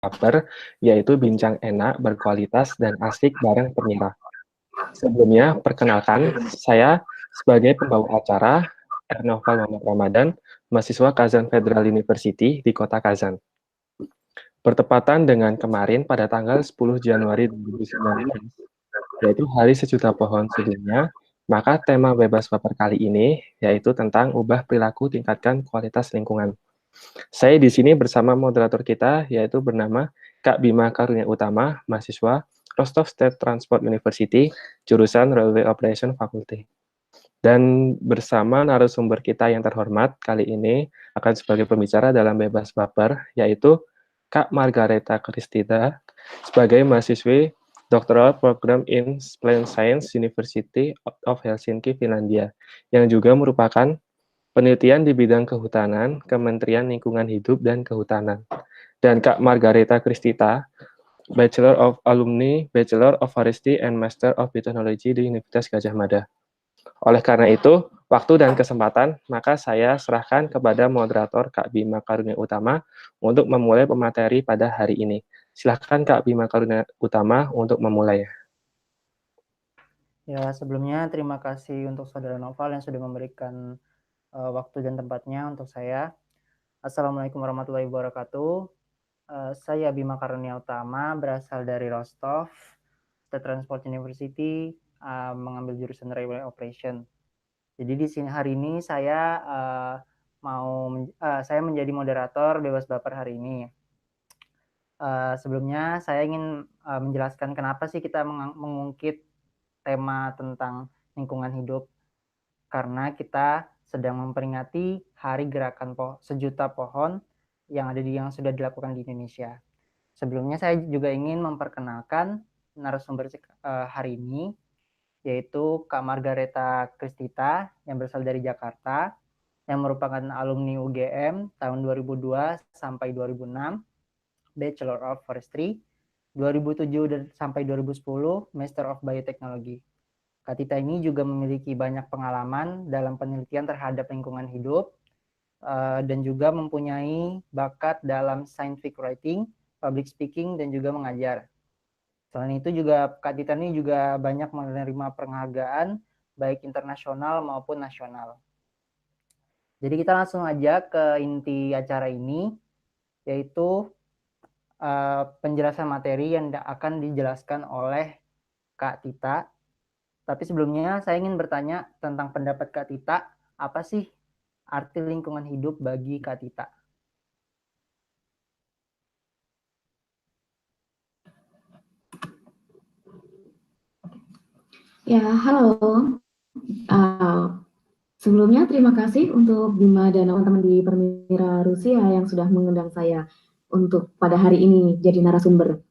baper, yaitu bincang enak, berkualitas, dan asik bareng penyiar. Sebelumnya, perkenalkan, saya sebagai pembawa acara, Ernoval Muhammad Ramadan, mahasiswa Kazan Federal University di Kota Kazan. Bertepatan dengan kemarin pada tanggal 10 Januari 2019, yaitu Hari Sejuta Pohon sedunia, maka tema bebas baper kali ini yaitu tentang ubah perilaku tingkatkan kualitas lingkungan. Saya di sini bersama moderator kita, yaitu bernama Kak Bima Karunia Utama, mahasiswa Rostov State Transport University, jurusan Railway Operation Faculty. Dan bersama narasumber kita yang terhormat, kali ini akan sebagai pembicara dalam Bebas Baper, yaitu Kak Margareta Kristita, sebagai mahasiswi Doctoral Program in Plant Science University of Helsinki, Finlandia, yang juga merupakan penelitian di bidang kehutanan, Kementerian Lingkungan Hidup dan Kehutanan. Dan Kak Margareta Kristita, Bachelor of Alumni, Bachelor of Forestry and Master of Biotechnology di Universitas Gadjah Mada. Oleh karena itu, waktu dan kesempatan, maka saya serahkan kepada moderator Kak Bima Karunia Utama untuk memulai pemateri pada hari ini. Silakan Kak Bima Karunia Utama untuk memulai. Ya, sebelumnya terima kasih untuk Saudara Noval yang sudah memberikan waktu dan tempatnya untuk saya. Assalamualaikum warahmatullahi wabarakatuh. Saya Bima Karunia Utama, berasal dari Rostov State Transport University, mengambil jurusan Railway Operation. Jadi di sini hari ini saya saya menjadi moderator Bebas Baper hari ini. Sebelumnya saya ingin menjelaskan kenapa sih kita mengungkit tema tentang lingkungan hidup, karena kita sedang memperingati Hari Gerakan Sejuta Pohon yang sudah dilakukan di Indonesia. Sebelumnya saya juga ingin memperkenalkan narasumber hari ini, yaitu Kak Margareta Kristita yang berasal dari Jakarta, yang merupakan alumni UGM tahun 2002 sampai 2006, Bachelor of Forestry, 2007 sampai 2010 Master of Biotechnology. Kak Tita ini juga memiliki banyak pengalaman dalam penelitian terhadap lingkungan hidup dan juga mempunyai bakat dalam scientific writing, public speaking, dan juga mengajar. Selain itu juga Kak Tita ini juga banyak menerima penghargaan baik internasional maupun nasional. Jadi kita langsung aja ke inti acara ini, yaitu penjelasan materi yang akan dijelaskan oleh Kak Tita. Tapi sebelumnya saya ingin bertanya tentang pendapat Kak Tita, apa sih arti lingkungan hidup bagi Kak Tita? Ya, halo. Sebelumnya terima kasih untuk Bima dan teman-teman di Permira Rusia yang sudah mengundang saya untuk pada hari ini jadi narasumber.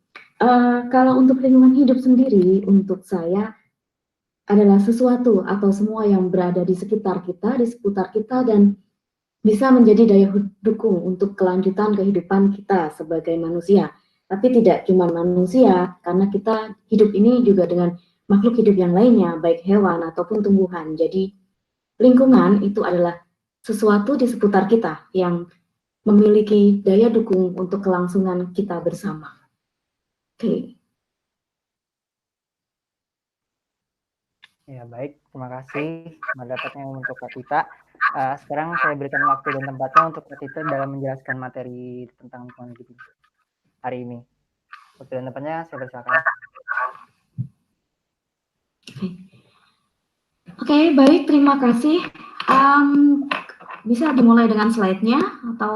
Kalau untuk lingkungan hidup sendiri, untuk saya adalah sesuatu atau semua yang berada di sekitar kita, di seputar kita, dan bisa menjadi daya dukung untuk kelanjutan kehidupan kita sebagai manusia. Tapi tidak cuma manusia, karena kita hidup ini juga dengan makhluk hidup yang lainnya, baik hewan ataupun tumbuhan. Jadi lingkungan itu adalah sesuatu di seputar kita yang memiliki daya dukung untuk kelangsungan kita bersama. Oke. Ya, baik. Terima kasih pendapatnya untuk Kak Tita. Sekarang saya berikan waktu dan tempatnya untuk Kak Tita dalam menjelaskan materi tentang lingkungan hidup hari ini. Waktu dan tempatnya saya persilakan. Oke, baik. Terima kasih. Bisa dimulai dengan slide-nya atau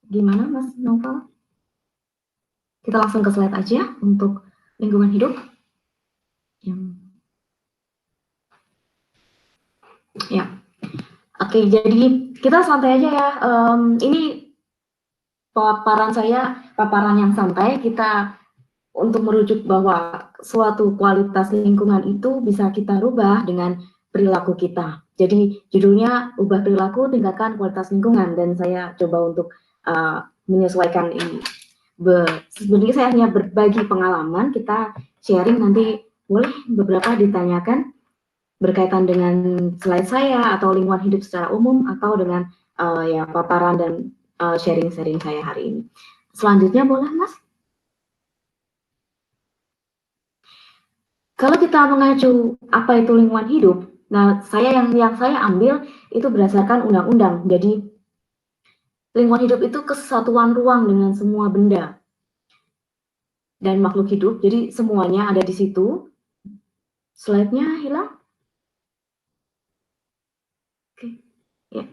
gimana, Mas Novel? Kita langsung ke slide aja untuk lingkungan hidup. Ya, oke. Jadi kita santai aja ya. Ini paparan yang santai. Kita untuk merujuk bahwa suatu kualitas lingkungan itu bisa kita rubah dengan perilaku kita. Jadi judulnya ubah perilaku tingkatkan kualitas lingkungan, dan saya coba untuk menyesuaikan ini. Sebenarnya saya hanya berbagi pengalaman, kita sharing, nanti boleh beberapa ditanyakan berkaitan dengan slide saya atau lingkungan hidup secara umum, atau dengan ya paparan dan sharing-sharing saya hari ini. Selanjutnya boleh, Mas? Kalau kita mengacu apa itu lingkungan hidup, nah yang saya ambil itu berdasarkan undang-undang. Jadi lingkungan hidup itu kesatuan ruang dengan semua benda dan makhluk hidup. Jadi semuanya ada di situ. Slide-nya hilang. Oke, ya.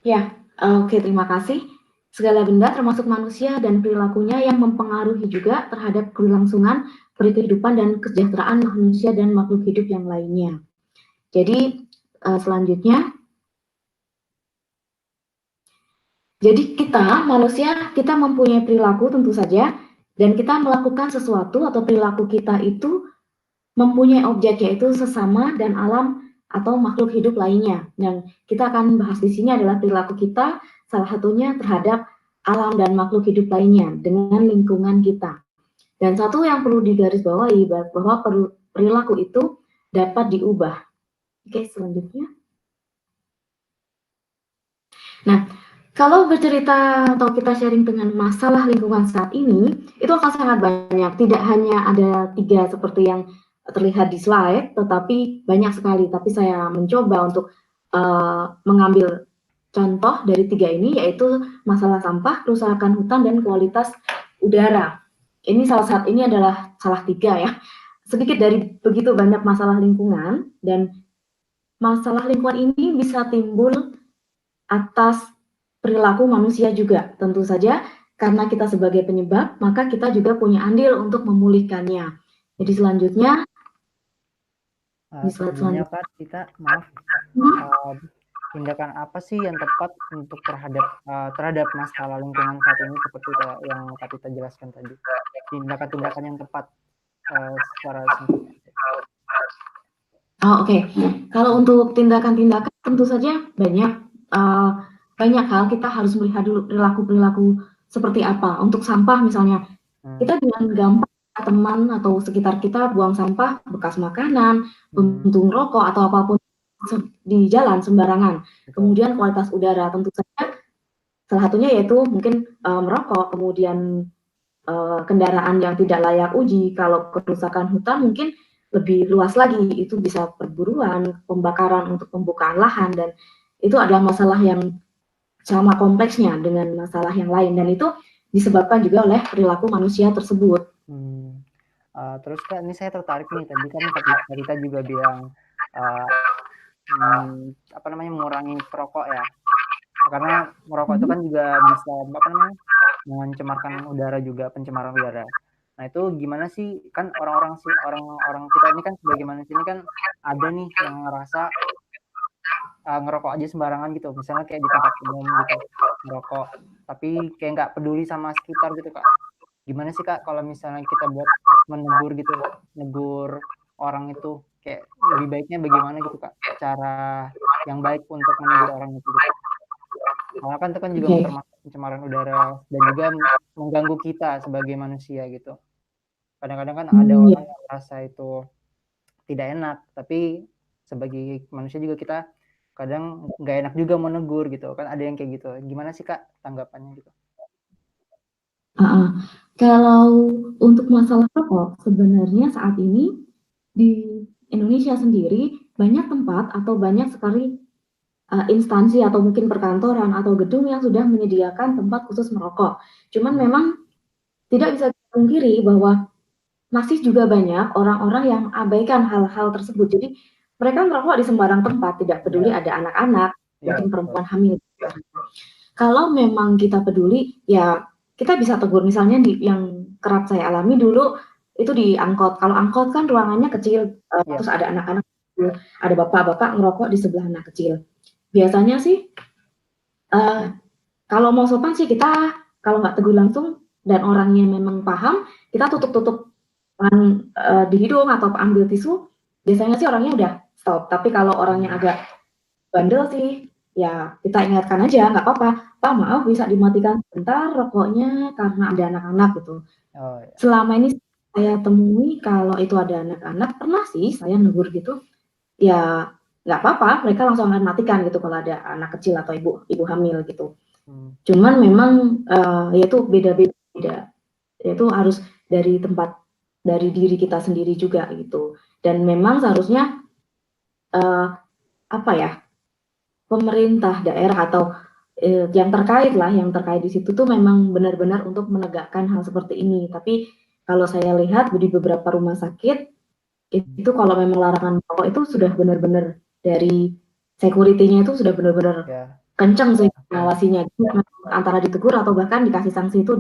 Ya, oke, terima kasih. Segala benda termasuk manusia dan perilakunya yang mempengaruhi juga terhadap kelangsungan kehidupan dan kesejahteraan manusia dan makhluk hidup yang lainnya. Jadi selanjutnya, jadi kita manusia kita mempunyai perilaku tentu saja, dan kita melakukan sesuatu atau perilaku kita itu mempunyai objek yaitu sesama dan alam atau makhluk hidup lainnya. Dan kita akan bahas di sini adalah perilaku kita salah satunya terhadap alam dan makhluk hidup lainnya dengan lingkungan kita. Dan satu yang perlu digarisbawahi bahwa perilaku itu dapat diubah. Oke, selanjutnya. Nah, kalau bercerita atau kita sharing dengan masalah lingkungan saat ini, itu akan sangat banyak. Tidak hanya ada 3 seperti yang terlihat di slide, tetapi banyak sekali. Tapi saya mencoba untuk mengambil contoh dari 3 ini, yaitu masalah sampah, kerusakan hutan, dan kualitas udara. Ini adalah salah 3 ya. Sedikit dari begitu banyak masalah lingkungan, dan masalah lingkungan ini bisa timbul atas perilaku manusia juga. Tentu saja karena kita sebagai penyebab, maka kita juga punya andil untuk memulihkannya. Jadi selanjutnya, di slide Sebelumnya selanjutnya. Kak, kita maaf, tindakan apa sih yang tepat untuk terhadap masalah lingkungan saat ini seperti yang Kak Tita jelaskan tadi? Tindakan-tindakan yang tepat secara singkat. Oke. Kalau untuk tindakan-tindakan tentu saja banyak hal kita harus melihat dulu perilaku-perilaku seperti apa. Untuk sampah misalnya, kita dengan gampang teman atau sekitar kita buang sampah, bekas makanan, puntung rokok atau apapun di jalan sembarangan. Kemudian kualitas udara tentu saja salah satunya yaitu mungkin merokok, kemudian kendaraan yang tidak layak uji. Kalau kerusakan hutan mungkin lebih luas lagi, itu bisa perburuan, pembakaran untuk pembukaan lahan, dan itu adalah masalah yang sama kompleksnya dengan masalah yang lain, dan itu disebabkan juga oleh perilaku manusia tersebut. Terus Kak, ini saya tertarik nih, tadi kan Kak Tita juga bilang mengurangi perokok ya, karena merokok itu kan juga bisa mencemarkan udara juga, pencemaran udara. Nah itu gimana sih, kan orang kita ini kan sebagai manusia ini kan ada nih yang ngerasa ngerokok aja sembarangan gitu, misalnya kayak di tempat umum gitu ngerokok, tapi kayak nggak peduli sama sekitar gitu Kak. Gimana sih Kak kalau misalnya kita buat menegur gitu, negur orang itu, kayak lebih baiknya bagaimana gitu Kak, cara yang baik untuk menegur orang itu gitu. Karena kan itu kan juga termasuk pencemaran udara dan juga mengganggu kita sebagai manusia gitu. Kadang-kadang kan ada orang yang merasa itu tidak enak, tapi sebagai manusia juga kita kadang nggak enak juga menegur gitu kan, ada yang kayak gitu. Gimana sih Kak tanggapannya gitu? Kalau untuk masalah rokok, sebenarnya saat ini di Indonesia sendiri banyak tempat atau banyak sekali instansi atau mungkin perkantoran atau gedung yang sudah menyediakan tempat khusus merokok. Cuman memang tidak bisa dipungkiri bahwa masih juga banyak orang-orang yang abaikan hal-hal tersebut. Jadi mereka merokok di sembarang tempat, tidak peduli ada anak-anak, mungkin perempuan hamil. Kalau memang kita peduli, ya kita bisa tegur. Misalnya yang kerap saya alami dulu itu di angkot. Kalau angkot kan ruangannya kecil, terus ada anak-anak, ada bapak-bapak ngerokok di sebelah anak kecil. Biasanya sih kalau mau sopan sih kita kalau nggak tegur langsung dan orangnya memang paham, kita tutup di hidung atau ambil tisu, biasanya sih orangnya udah stop. Tapi kalau orangnya agak bandel sih, ya kita ingatkan aja, nggak apa-apa, Pak maaf bisa dimatikan sebentar rokoknya karena ada anak-anak gitu. Selama ini saya temui kalau itu ada anak-anak, pernah sih saya negur gitu, ya nggak apa-apa, mereka langsung akan matikan gitu kalau ada anak kecil atau ibu hamil gitu. Cuman memang yaitu beda-beda, yaitu harus dari tempat, dari diri kita sendiri juga gitu. Dan memang seharusnya apa ya, pemerintah daerah atau yang terkait lah, yang terkait di situ tuh memang benar-benar untuk menegakkan hal seperti ini. Tapi kalau saya lihat di beberapa rumah sakit itu kalau memang larangan merokok itu sudah benar-benar dari security-nya itu sudah benar-benar kencang sih mengawasinya, antara ditegur atau bahkan dikasih sanksi itu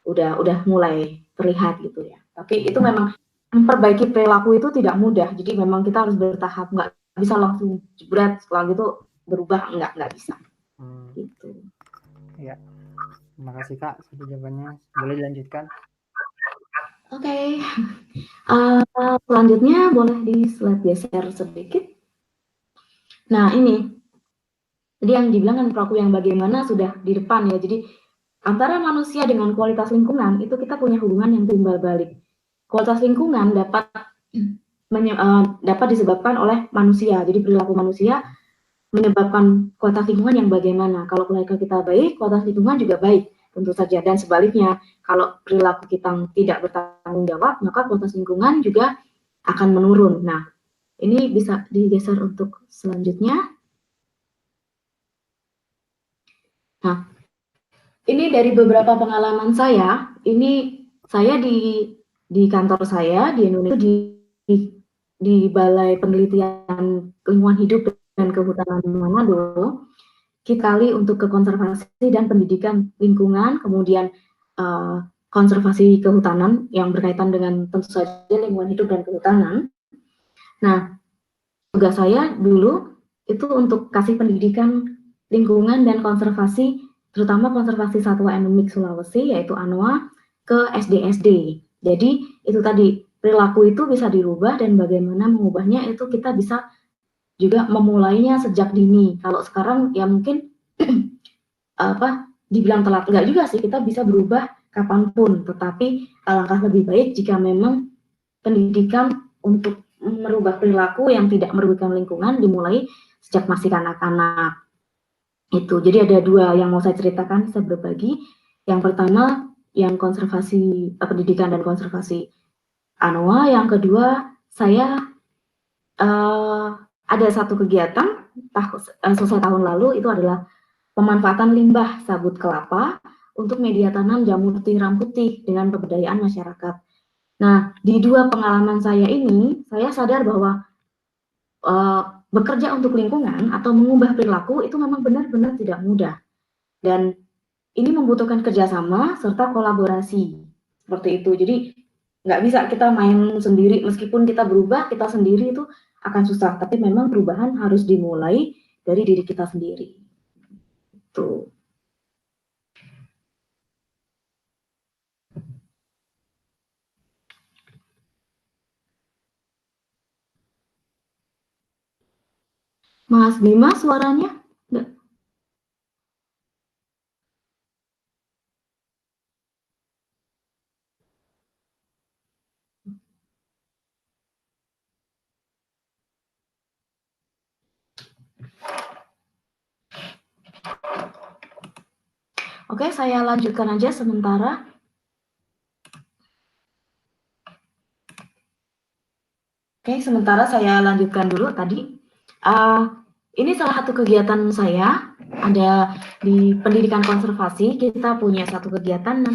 udah mulai terlihat gitu ya. Tapi itu memang memperbaiki perilaku itu tidak mudah, jadi memang kita harus bertahap, nggak bisa langsung jebret setelah gitu berubah, nggak bisa. Gitu. Ya, terima kasih Kak sudah jawabannya. Boleh dilanjutkan? Oke. Selanjutnya boleh di slide geser sedikit. Nah ini, jadi yang dibilang kan perilaku yang bagaimana sudah di depan ya. Jadi antara manusia dengan kualitas lingkungan itu kita punya hubungan yang timbal balik. Kualitas lingkungan dapat disebabkan oleh manusia. Jadi perilaku manusia menyebabkan kualitas lingkungan yang bagaimana. Kalau perilaku kita baik, kualitas lingkungan juga baik, tentu saja. Dan sebaliknya, kalau perilaku kita tidak bertanggung jawab, maka kualitas lingkungan juga akan menurun. Nah, ini bisa digeser untuk selanjutnya. Nah, ini dari beberapa pengalaman saya. Ini saya di kantor saya di Indonesia, di Balai Penelitian Lingkungan Hidup dan Kehutanan Manado, kita untuk ke konservasi dan pendidikan lingkungan, kemudian konservasi kehutanan yang berkaitan dengan tentu saja lingkungan hidup dan kehutanan. Nah, tugas saya dulu itu untuk kasih pendidikan lingkungan dan konservasi, terutama konservasi satwa endemik Sulawesi, yaitu ANOA, ke SD-SD. Jadi itu tadi, perilaku itu bisa dirubah dan bagaimana mengubahnya itu kita bisa juga memulainya sejak dini. Kalau sekarang ya mungkin dibilang telat, enggak juga sih, kita bisa berubah kapanpun, tetapi alangkah lebih baik jika memang pendidikan untuk merubah perilaku yang tidak merugikan lingkungan dimulai sejak masih kanak-kanak. Itu. Jadi ada dua yang mau saya ceritakan, saya berbagi. Yang pertama yang konservasi pendidikan dan konservasi ANOA, yang kedua saya ada satu kegiatan selesai tahun lalu, itu adalah pemanfaatan limbah sabut kelapa untuk media tanam jamur tiram putih dengan pemberdayaan masyarakat. Nah, di dua pengalaman saya ini, saya sadar bahwa bekerja untuk lingkungan atau mengubah perilaku itu memang benar-benar tidak mudah. Dan ini membutuhkan kerjasama serta kolaborasi. Seperti itu. Jadi, nggak bisa kita main sendiri, meskipun kita berubah, kita sendiri itu akan susah. Tapi memang perubahan harus dimulai dari diri kita sendiri. Itu. Mas Bima, suaranya? Nggak. Oke, saya lanjutkan aja sementara. Oke, sementara saya lanjutkan dulu tadi. Ini salah satu kegiatan saya, ada di pendidikan konservasi, kita punya satu kegiatan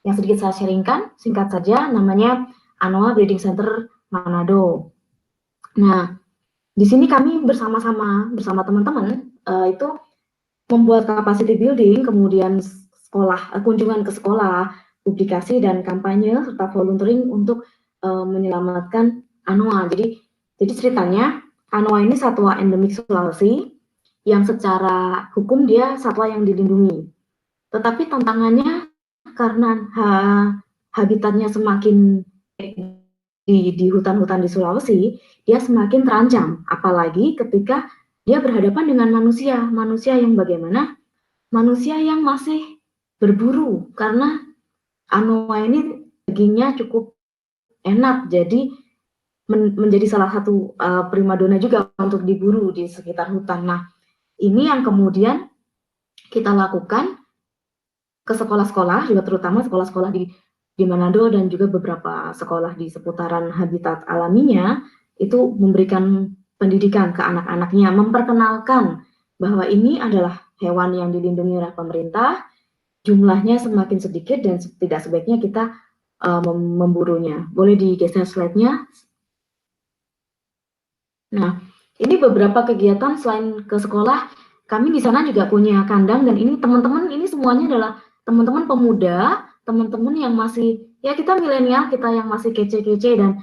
yang sedikit saya sharingkan, singkat saja, namanya ANOA Breeding Center Manado. Nah, di sini kami bersama teman-teman itu membuat capacity building, kemudian kunjungan ke sekolah, publikasi dan kampanye serta volunteering untuk menyelamatkan ANOA. Jadi ceritanya ANOA ini satwa endemik Sulawesi yang secara hukum dia satwa yang dilindungi. Tetapi tantangannya karena habitatnya semakin di hutan-hutan di Sulawesi, dia semakin terancam. Apalagi ketika dia berhadapan dengan manusia yang bagaimana? Manusia yang masih berburu, karena ANOA ini dagingnya cukup enak, jadi menjadi salah satu primadona juga untuk diburu di sekitar hutan. Nah, ini yang kemudian kita lakukan ke sekolah-sekolah, juga terutama sekolah-sekolah di Manado dan juga beberapa sekolah di seputaran habitat alaminya, itu memberikan pendidikan ke anak-anaknya, memperkenalkan bahwa ini adalah hewan yang dilindungi oleh pemerintah, jumlahnya semakin sedikit dan tidak sebaiknya kita memburunya. Boleh digeser slide-nya. Nah, ini beberapa kegiatan selain ke sekolah, kami di sana juga punya kandang, dan ini teman-teman, ini semuanya adalah teman-teman pemuda, teman-teman yang masih, ya kita milenial, kita yang masih kece-kece dan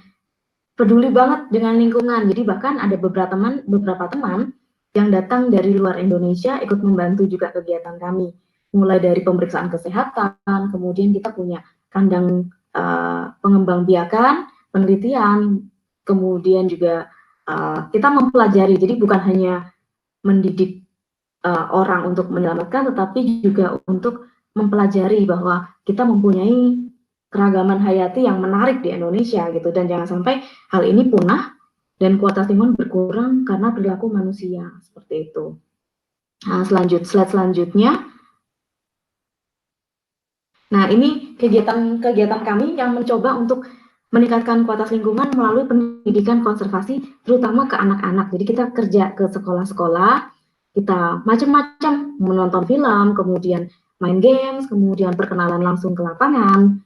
peduli banget dengan lingkungan. Jadi bahkan ada beberapa teman yang datang dari luar Indonesia ikut membantu juga kegiatan kami. Mulai dari pemeriksaan kesehatan, kemudian kita punya kandang pengembangbiakan, penelitian, kemudian juga kita mempelajari. Jadi bukan hanya mendidik orang untuk menyelamatkan, tetapi juga untuk mempelajari bahwa kita mempunyai keragaman hayati yang menarik di Indonesia gitu, dan jangan sampai hal ini punah dan kualitas lingkungan berkurang karena perilaku manusia, seperti itu. Nah, slide selanjutnya. Nah, ini kegiatan kami yang mencoba untuk meningkatkan kualitas lingkungan melalui pendidikan konservasi, terutama ke anak-anak. Jadi kita kerja ke sekolah-sekolah, kita macam-macam menonton film, kemudian main games, kemudian perkenalan langsung ke lapangan,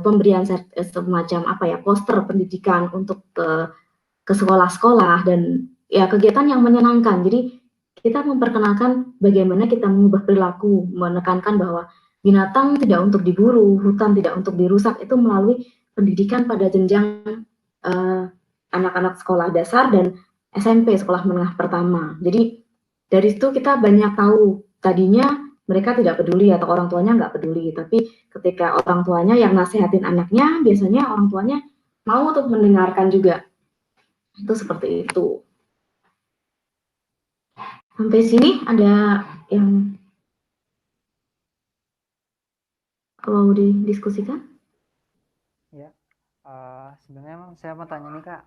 pemberian semacam poster pendidikan untuk ke sekolah-sekolah, dan ya kegiatan yang menyenangkan. Jadi kita memperkenalkan bagaimana kita mengubah perilaku, menekankan bahwa binatang tidak untuk diburu, hutan tidak untuk dirusak, itu melalui pendidikan pada jenjang anak-anak sekolah dasar dan SMP, sekolah menengah pertama. Jadi dari situ kita banyak tahu, tadinya mereka tidak peduli atau orang tuanya nggak peduli, tapi ketika orang tuanya yang nasihatin anaknya, biasanya orang tuanya mau untuk mendengarkan juga. Itu seperti itu. Sampai sini ada yang mau didiskusikan? Ya, sebenarnya saya mau tanya nih Kak,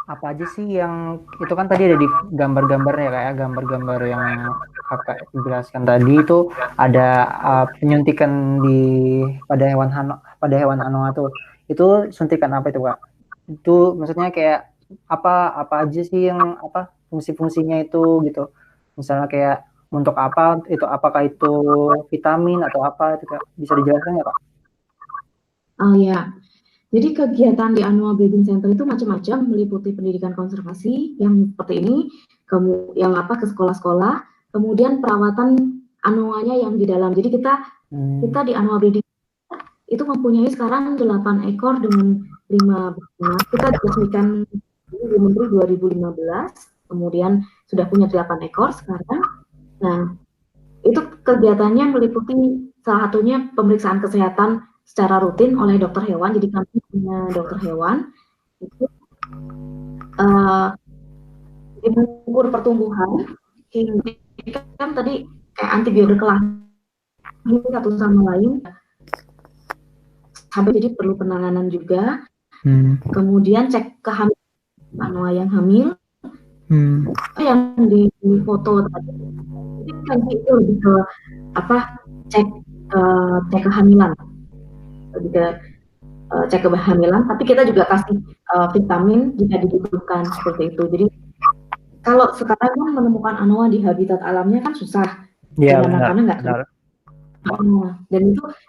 apa aja sih yang itu kan tadi ada di gambar-gambarnya kayak gambar-gambar yang Kakak jelaskan tadi itu ada penyuntikan pada hewan anoa tuh. Itu suntikan apa itu Kak? Itu maksudnya kayak apa aja sih yang fungsi-fungsinya itu gitu. Misalnya kayak untuk apa itu, apakah itu vitamin atau apa itu Kak? Bisa dijelaskan nggak Kak? Oh ya. Jadi kegiatan di Annual Breeding Center itu macam-macam, meliputi pendidikan konservasi yang seperti ini, yang ke sekolah-sekolah, kemudian perawatan anoanya yang di dalam. Jadi kita di Annual Breeding Center itu mempunyai sekarang 8 ekor dengan 5 betina. Kita diresmikan di Menteri 2015, kemudian sudah punya 8 ekor sekarang. Nah, itu kegiatannya meliputi salah satunya pemeriksaan kesehatan secara rutin oleh dokter hewan. Jadi kami punya dokter hewan itu mengukur pertumbuhan, kan tadi kayak antibiotik kelamin satu sama lain, sampai jadi perlu penanganan juga. Kemudian cek kehamilan anoa yang hamil, yang di foto tadi. Jadi itu lebih ke cek kehamilan. Lebih ke cek kehamilan, tapi kita juga kasih vitamin jika dibutuhkan, seperti itu. Jadi kalau sekarang kan menemukan anoa di habitat alamnya kan susah, karena nggak tahu.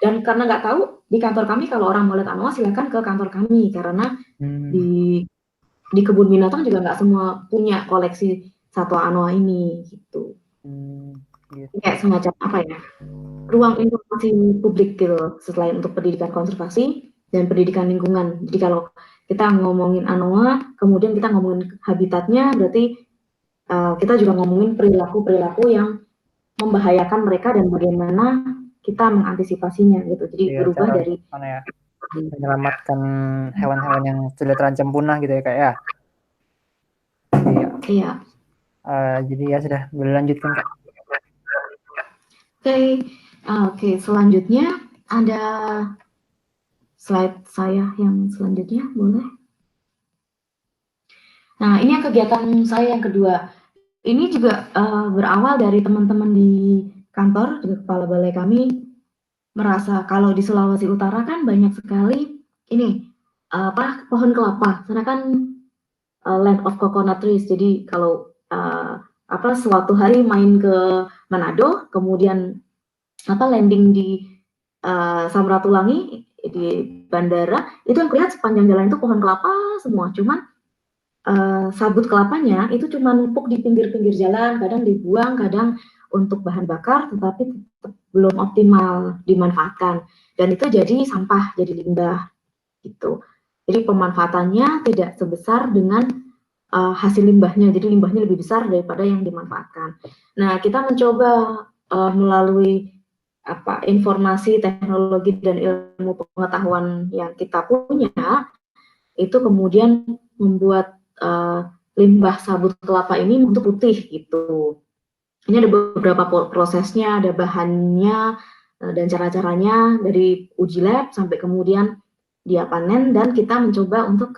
Dan karena nggak tahu, di kantor kami kalau orang mau lihat anoa silakan ke kantor kami, karena di kebun binatang juga nggak semua punya koleksi satwa anoa ini gitu. Kayak semacam ruang informasi publik gitu, selain untuk pendidikan konservasi dan pendidikan lingkungan. Jadi kalau kita ngomongin anoa, kemudian kita ngomongin habitatnya, berarti kita juga ngomongin perilaku-perilaku yang membahayakan mereka dan bagaimana kita mengantisipasinya gitu. Jadi berubah dari menyelamatkan hewan-hewan yang sudah terancam punah gitu ya Kak ya. Iya. Jadi ya sudah, boleh lanjutkan Kak. Oke, selanjutnya ada slide saya yang selanjutnya, boleh? Nah, ini yang kegiatan saya yang kedua. Ini juga berawal dari teman-teman di kantor, di kepala balai kami merasa kalau di Sulawesi Utara kan banyak sekali ini pohon kelapa. Karena kan land of coconut trees. Jadi kalau suatu hari main ke Manado, kemudian landing di Samratulangi di bandara, itu yang kelihatan sepanjang jalan itu pohon kelapa semua. Cuman sabut kelapanya itu cuma numpuk di pinggir-pinggir jalan, kadang dibuang, kadang untuk bahan bakar, tetapi tetap belum optimal dimanfaatkan. Dan itu jadi sampah, jadi limbah gitu. Jadi pemanfaatannya tidak sebesar dengan hasil limbahnya, jadi limbahnya lebih besar daripada yang dimanfaatkan. Nah, kita mencoba melalui informasi, teknologi, dan ilmu pengetahuan yang kita punya, itu kemudian membuat limbah sabut kelapa ini untuk putih gitu. Ini ada beberapa prosesnya, ada bahannya, dan cara-caranya dari uji lab sampai kemudian dia panen, dan kita mencoba untuk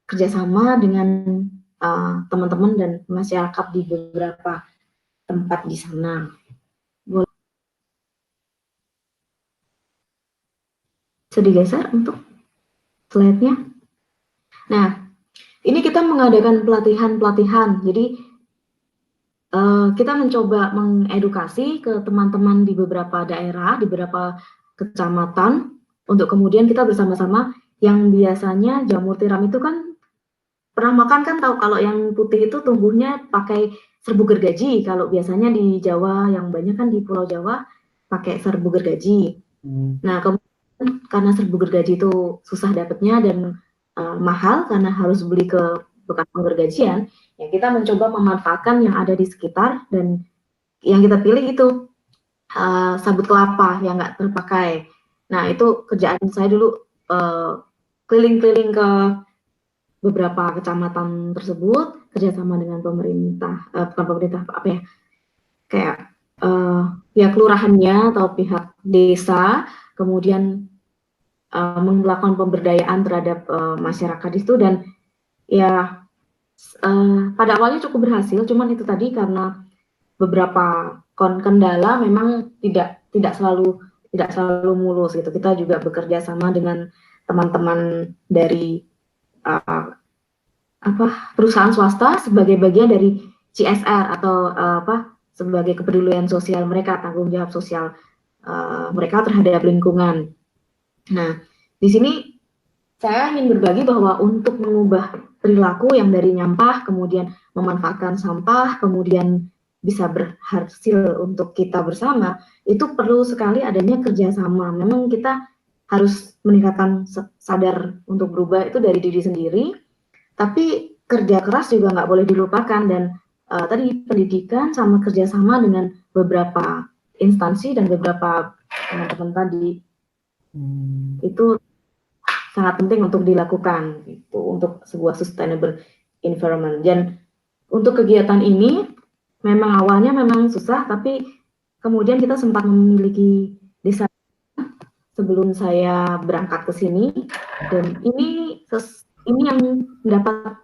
kerjasama dengan teman-teman dan masyarakat di beberapa tempat di sana. Bisa digeser untuk slide-nya. Nah, ini kita mengadakan pelatihan-pelatihan. Jadi kita mencoba mengedukasi ke teman-teman di beberapa daerah, di beberapa kecamatan, untuk kemudian kita bersama-sama, yang biasanya jamur tiram itu kan pernah makan kan, tahu kalau yang putih itu tumbuhnya pakai serbu gergaji. Kalau biasanya di Jawa, yang banyak kan di Pulau Jawa pakai serbu gergaji. Nah, kemudian karena serbu gergaji itu susah dapatnya dan mahal karena harus beli ke bekas penggergajian, ya kita mencoba memanfaatkan yang ada di sekitar, dan yang kita pilih itu sabut kelapa yang nggak terpakai. Nah, itu kerjaan saya dulu, keliling-keliling ke beberapa kecamatan tersebut, kerjasama dengan pemerintah, bukan pemerintah, kayak pihak kelurahannya atau pihak desa, kemudian melakukan pemberdayaan terhadap masyarakat itu, dan ya pada awalnya cukup berhasil. Cuman itu tadi karena beberapa kendala memang tidak selalu mulus gitu. Kita juga bekerja sama dengan teman-teman dari perusahaan swasta sebagai bagian dari CSR atau sebagai kepedulian sosial mereka, tanggung jawab sosial mereka terhadap lingkungan. Nah, di sini saya ingin berbagi bahwa untuk mengubah perilaku yang dari nyampah, kemudian memanfaatkan sampah, kemudian bisa berhasil untuk kita bersama, itu perlu sekali adanya kerjasama. Memang kita harus meningkatkan sadar untuk berubah itu dari diri sendiri, tapi kerja keras juga nggak boleh dilupakan, dan tadi pendidikan sama kerjasama dengan beberapa instansi dan beberapa teman-teman tadi itu sangat penting untuk dilakukan gitu, untuk sebuah sustainable environment. Dan untuk kegiatan ini memang awalnya memang susah, tapi kemudian kita sempat memiliki desa sebelum saya berangkat ke sini, dan ini yang mendapat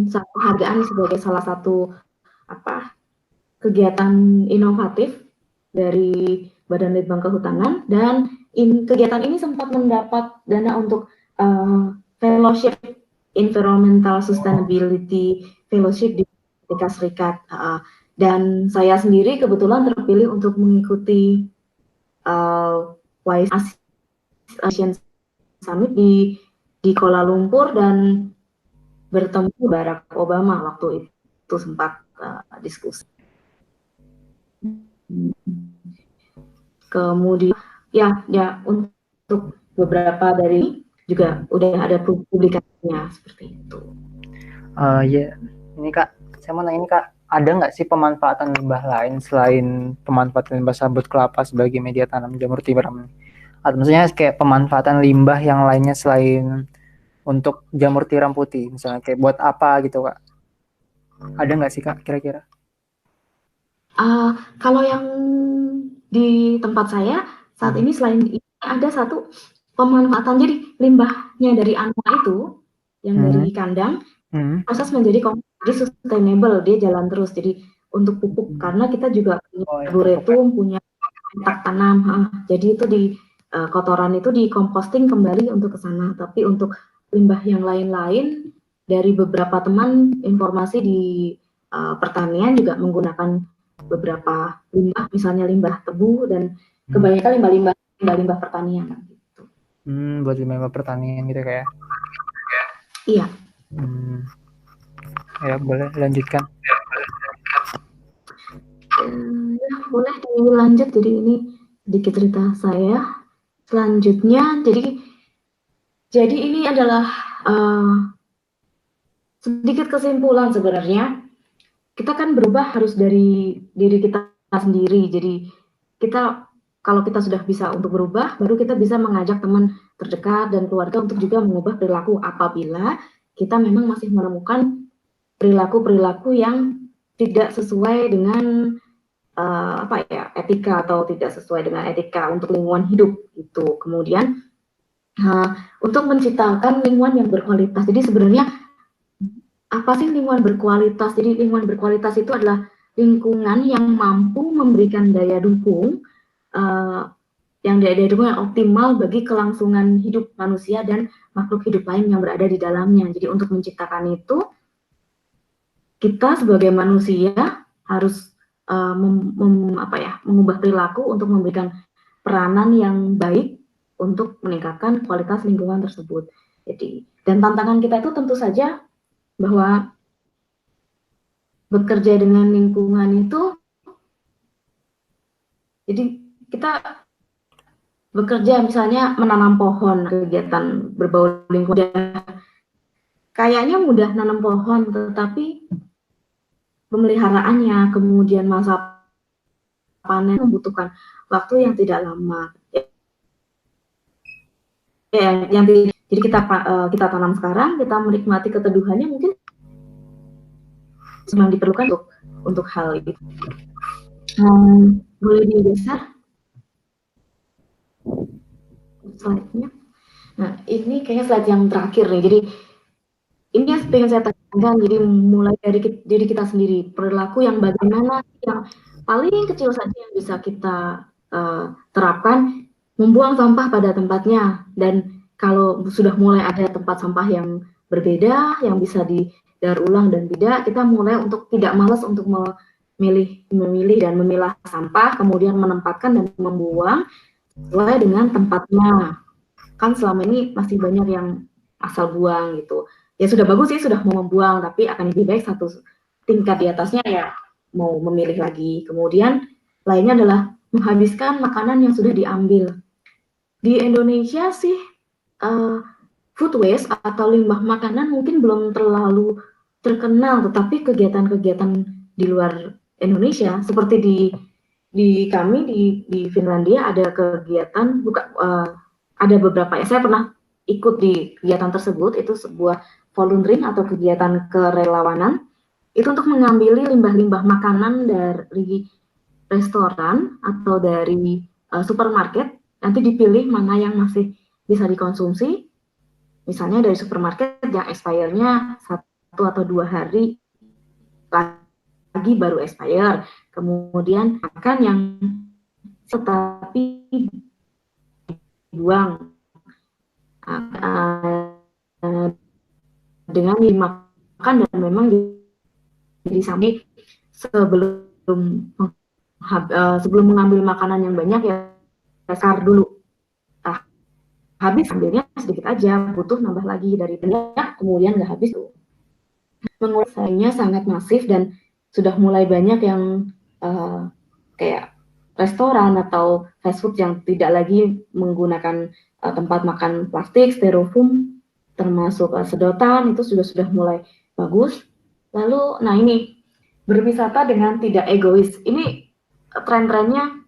satu penghargaan sebagai salah satu kegiatan inovatif dari Badan Litbang Kehutanan, dan kegiatan ini sempat mendapat dana untuk fellowship Environmental Sustainability Fellowship di Amerika Serikat, dan saya sendiri kebetulan terpilih untuk mengikuti WISE Asian Summit di Kuala Lumpur, dan bertemu Barack Obama waktu itu sempat diskusi. Kemudian ya untuk beberapa dari juga udah ada publikasinya seperti itu. Ya, ini Kak, saya mau nanya ini Kak, ada nggak sih pemanfaatan limbah lain selain pemanfaatan limbah sabut kelapa sebagai media tanam jamur tiram? Atau maksudnya kayak pemanfaatan limbah yang lainnya selain untuk jamur tiram putih, misalnya kayak buat apa gitu Kak? Ada nggak sih Kak kira-kira? Kalau yang di tempat saya saat ini selain ini ada satu pemanfaatan, jadi limbahnya dari anoa itu yang dari kandang proses menjadi sustainable, dia jalan terus. Jadi untuk pupuk, karena kita juga punya Oh, ya, arboretum, punya petak tanam. Jadi itu di kotoran itu dikomposting kembali untuk ke sana. Tapi untuk limbah yang lain-lain, dari beberapa teman informasi di pertanian juga menggunakan beberapa limbah, misalnya limbah tebu dan kebanyakan limbah pertanian gitu. Buat limbah pertanian gitu kayak. Iya. Ya, boleh lanjutkan. Ya, boleh dilanjut. Jadi ini sedikit cerita saya. Selanjutnya, jadi ini adalah sedikit kesimpulan sebenarnya. Kita kan berubah harus dari diri kita sendiri. Jadi kita, kalau kita sudah bisa untuk berubah, baru kita bisa mengajak teman terdekat dan keluarga untuk juga mengubah perilaku apabila kita memang masih menemukan perilaku-perilaku yang tidak sesuai dengan etika atau tidak sesuai dengan etika untuk lingkungan hidup itu. Kemudian untuk menciptakan lingkungan yang berkualitas. Jadi sebenarnya apa sih lingkungan berkualitas? Jadi lingkungan berkualitas itu adalah lingkungan yang mampu memberikan daya dukung yang optimal bagi kelangsungan hidup manusia dan makhluk hidup lain yang berada di dalamnya. Jadi untuk menciptakan itu, kita sebagai manusia harus mengubah perilaku untuk memberikan peranan yang baik untuk meningkatkan kualitas lingkungan tersebut. Jadi, dan tantangan kita itu tentu saja bahwa bekerja dengan lingkungan itu, jadi kita bekerja misalnya menanam pohon, kegiatan berbau lingkungan, kayaknya mudah nanam pohon, tetapi pemeliharaannya, kemudian masa panen membutuhkan waktu yang tidak lama. Jadi kita tanam sekarang, kita menikmati keteduhannya mungkin memang diperlukan untuk hal itu. Boleh digeser slide-nya. Nah, ini kayaknya slide yang terakhir nih. Jadi ini yang pengen saya tekankan. Jadi mulai dari diri kita sendiri, perilaku yang bagaimana yang paling kecil saja yang bisa kita terapkan, membuang sampah pada tempatnya. Dan kalau sudah mulai ada tempat sampah yang berbeda, yang bisa didaur ulang dan tidak, kita mulai untuk tidak malas untuk memilih dan memilah sampah, kemudian menempatkan dan membuang sesuai dengan tempatnya. Kan selama ini masih banyak yang asal buang gitu. Ya sudah bagus sih, sudah mau membuang, tapi akan lebih baik satu tingkat di atasnya ya mau memilih lagi. Kemudian lainnya adalah menghabiskan makanan yang sudah diambil. Di Indonesia sih food waste atau limbah makanan mungkin belum terlalu terkenal, tetapi kegiatan-kegiatan di luar Indonesia seperti di kami di Finlandia ada kegiatan ada beberapa ya, saya pernah ikut di kegiatan tersebut. Itu sebuah volunteering atau kegiatan kerelawanan, itu untuk mengambil limbah-limbah makanan dari restoran atau dari supermarket, nanti dipilih mana yang masih bisa dikonsumsi, misalnya dari supermarket yang expire-nya 1 atau 2 hari lagi baru expire, kemudian makan yang tetapi dibuang dengan dimakan dan memang disambi sebelum mengambil makanan yang banyak ya sekar dulu. Habis ambilnya sedikit aja, butuh nambah lagi, dari banyak kemudian nggak habis tuh. Menguranginya sangat masif dan sudah mulai banyak yang kayak restoran atau fast food yang tidak lagi menggunakan tempat makan plastik, styrofoam, termasuk sedotan, itu sudah mulai bagus. Lalu, nah ini berwisata dengan tidak egois. Ini tren-trennya,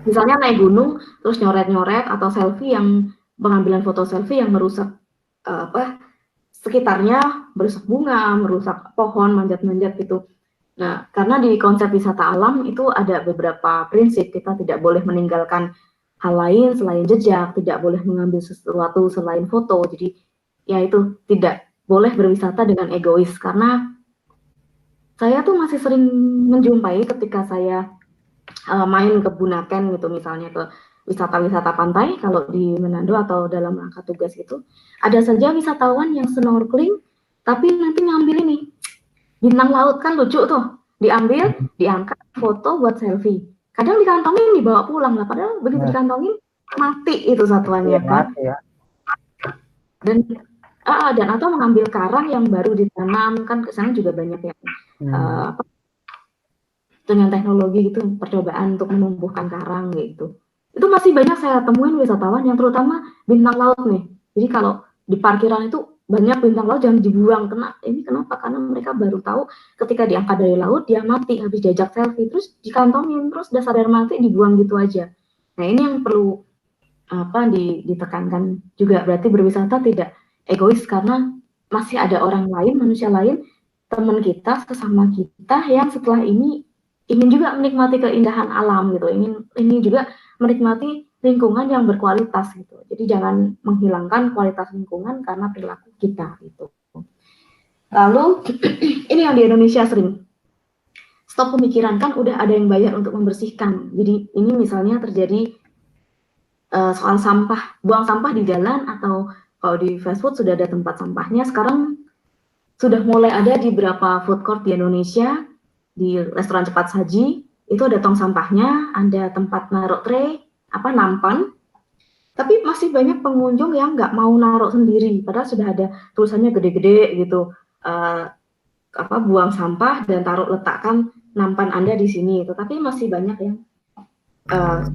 misalnya naik gunung terus nyoret-nyoret atau selfie, yang pengambilan foto selfie yang merusak sekitarnya, merusak bunga, merusak pohon, manjat-manjat gitu. Nah, karena di konsep wisata alam itu ada beberapa prinsip, kita tidak boleh meninggalkan hal lain selain jejak, tidak boleh mengambil sesuatu selain foto. Jadi ya itu, tidak boleh berwisata dengan egois, karena saya tuh masih sering menjumpai ketika saya main ke Bunaken gitu, misalnya ke wisata-wisata pantai kalau di Manado atau dalam rangka tugas itu, ada saja wisatawan yang snorkeling tapi nanti ngambil ini bintang laut, kan lucu tuh, diambil, diangkat foto buat selfie, kadang dikantongin dibawa pulang lah, padahal begitu dikantongin mati itu satuannya kan. Ya. Dan atau mengambil karang yang baru ditanam, kan kesana juga banyak yang dengan teknologi gitu, percobaan untuk menumbuhkan karang gitu. Itu masih banyak saya temuin wisatawan yang terutama bintang laut nih. Jadi kalau di parkiran itu banyak bintang laut yang dibuang. Ini kenapa? Karena mereka baru tahu ketika diangkat dari laut dia mati habis diajak selfie, terus dikantongin, terus udah sadar mati dibuang gitu aja. Nah ini yang perlu ditekankan juga, berarti berwisata tidak egois karena masih ada orang lain, manusia lain, teman kita, sesama kita yang setelah ini ingin juga menikmati keindahan alam gitu, ingin juga menikmati lingkungan yang berkualitas gitu. Jadi jangan menghilangkan kualitas lingkungan karena perilaku kita gitu. Lalu ini yang di Indonesia sering stop pemikiran, kan udah ada yang bayar untuk membersihkan. Jadi ini misalnya terjadi soal sampah, buang sampah di jalan, atau kalau di fast food sudah ada tempat sampahnya. Sekarang sudah mulai ada di beberapa food court di Indonesia, di restoran cepat saji, itu ada tong sampahnya, ada tempat naruh tray, nampan. Tapi masih banyak pengunjung yang nggak mau naruh sendiri, padahal sudah ada tulisannya gede-gede gitu, buang sampah dan letakkan nampan Anda di sini. Tetapi masih banyak yang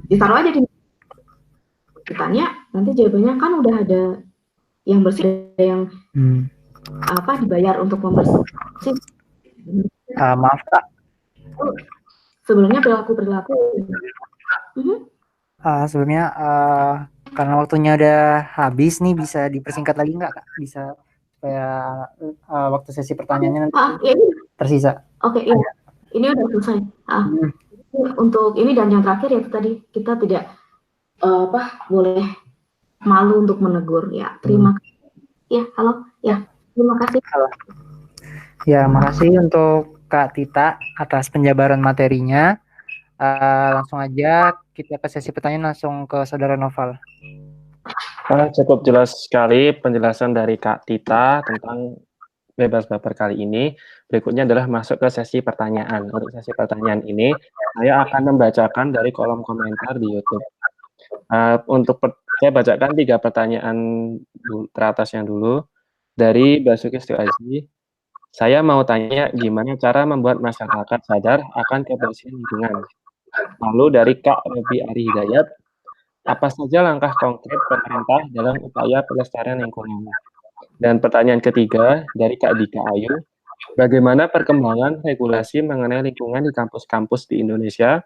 ditaruh aja di, ditanya, nanti jawabannya kan udah ada yang bersih, ada yang dibayar untuk membersih. Maaf Kak, sebelumnya perilaku sebelumnya karena waktunya udah habis nih, bisa dipersingkat lagi nggak Kak? Bisa supaya waktu sesi pertanyaannya nanti tersisa. Oke, iya. Ini udah selesai. Untuk ini dan yang terakhir yaitu tadi, kita tidak boleh malu untuk menegur ya. Terima kasih. Ya, halo. Ya, terima kasih. Halo. Ya, makasih untuk Kak Tita atas penjabaran materinya. Langsung aja kita ke sesi pertanyaan, langsung ke Saudara Noval. Cukup jelas sekali penjelasan dari Kak Tita tentang bebas baper kali ini. Berikutnya adalah masuk ke sesi pertanyaan. Untuk sesi pertanyaan ini, saya akan membacakan dari kolom komentar di YouTube. Saya bacakan 3 pertanyaan teratas yang dulu. Dari Basuki Setiaji, saya mau tanya gimana cara membuat masyarakat sadar akan kebersihan lingkungan. Lalu dari Kak Robi Ari Hidayat, apa saja langkah konkret pemerintah dalam upaya pelestarian lingkungan? Dan pertanyaan ketiga dari Kak Dika Ayu, bagaimana perkembangan regulasi mengenai lingkungan di kampus-kampus di Indonesia?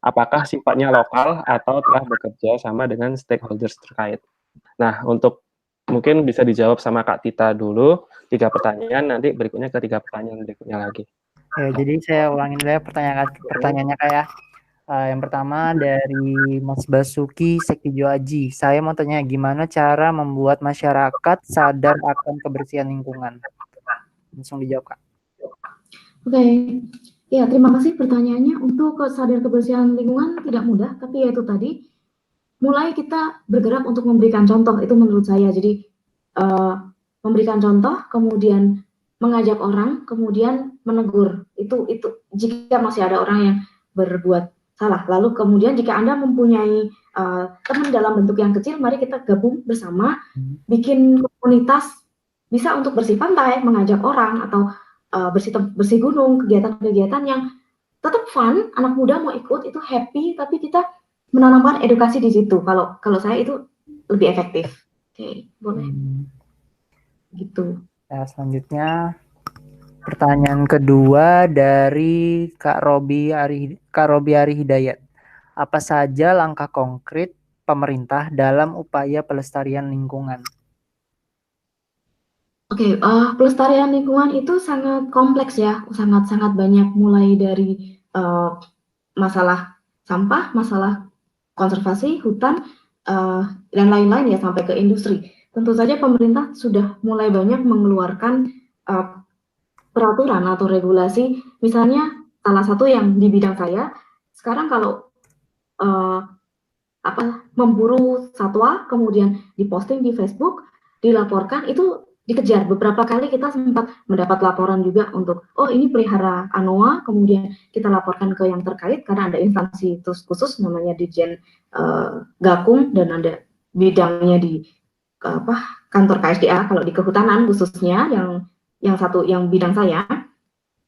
Apakah sifatnya lokal atau telah bekerja sama dengan stakeholders terkait? Nah, untuk mungkin bisa dijawab sama Kak Tita dulu 3 pertanyaan, nanti berikutnya ke 3 pertanyaan berikutnya lagi. Ya, jadi saya ulangin dulu ya pertanyaannya kayak yang pertama dari Mas Basuki Sektijo Aji. Saya mau tanya gimana cara membuat masyarakat sadar akan kebersihan lingkungan. Langsung dijawab Kak. Oke. Ya, terima kasih pertanyaannya. Untuk sadar kebersihan lingkungan tidak mudah, tapi yaitu tadi mulai kita bergerak untuk memberikan contoh, itu menurut saya. Jadi memberikan contoh, kemudian mengajak orang, kemudian menegur. Itu jika masih ada orang yang berbuat salah. Lalu kemudian jika Anda mempunyai teman dalam bentuk yang kecil, mari kita gabung bersama, bikin komunitas, bisa untuk bersih pantai, mengajak orang, atau bersih gunung, kegiatan-kegiatan yang tetap fun, anak muda mau ikut, itu happy, tapi kita menanamkan edukasi di situ. Kalau saya itu lebih efektif. Oke, boleh. Gitu. Ya, selanjutnya pertanyaan kedua dari Kak Robi Ari Hidayat. Apa saja langkah konkret pemerintah dalam upaya pelestarian lingkungan? Oke, pelestarian lingkungan itu sangat kompleks ya, sangat banyak, mulai dari masalah sampah, masalah konservasi hutan, dan lain-lain ya, sampai ke industri. Tentu saja pemerintah sudah mulai banyak mengeluarkan peraturan atau regulasi, misalnya salah satu yang di bidang saya, sekarang kalau memburu satwa, kemudian diposting di Facebook, dilaporkan, itu dikejar. Beberapa kali kita sempat mendapat laporan juga untuk, oh ini pelihara anoa, kemudian kita laporkan ke yang terkait, karena ada instansi khusus namanya Dirjen Gakum, dan ada bidangnya di kantor KSDA, kalau di kehutanan khususnya, yang bidang saya,